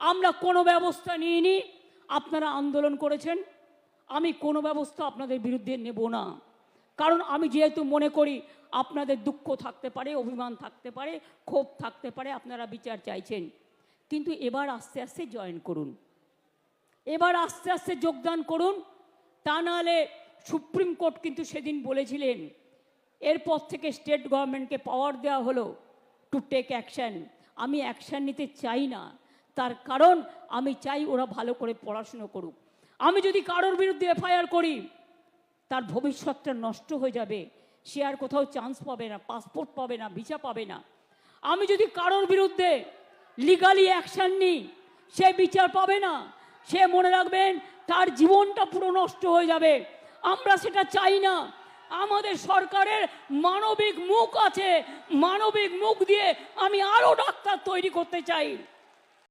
আমরা কোনো ব্যবস্থা নিইনি, আপনারা আন্দোলন করেছেন, আমি কোনো ব্যবস্থা আপনাদের বিরুদ্ধে নেব না। কারণ আমি যেহেতু মনে করি আপনাদের দুঃখ থাকতে পারে, অভিমান থাকতে পারে, ক্ষোভ থাকতে পারে, আপনারা বিচার চাইছেন, কিন্তু এবার আস্তে আস্তে জয়েন করুন, এবার আস্তে আস্তে যোগদান করুন। তা নাহলে সুপ্রিম কোর্ট কিন্তু সেদিন বলেছিলেন, এরপর থেকে স্টেট গভর্নমেন্টকে পাওয়ার দেওয়া হলো টু টেক অ্যাকশান। আমি অ্যাকশান নিতে চাই না, তার কারণ আমি চাই ওরা ভালো করে পড়াশুনো করুক। আমি যদি কারোর বিরুদ্ধে এফআইআর করি, তার ভবিষ্যৎটা নষ্ট হয়ে যাবে, সে আর কোথাও চান্স পাবে না, পাসপোর্ট পাবে না, ভিসা পাবে না। আমি যদি কারোর বিরুদ্ধে লিগালি অ্যাকশান নিই, সে বিচার পাবে না, সে মনে রাখবেন তার জীবনটা পুরো নষ্ট হয়ে যাবে। আমরা সেটা চাই না। আমাদের সরকারের মানবিক মুখ আছে, মানবিক মুখ দিয়ে আমি আরও ডাক্তার তৈরি করতে চাই।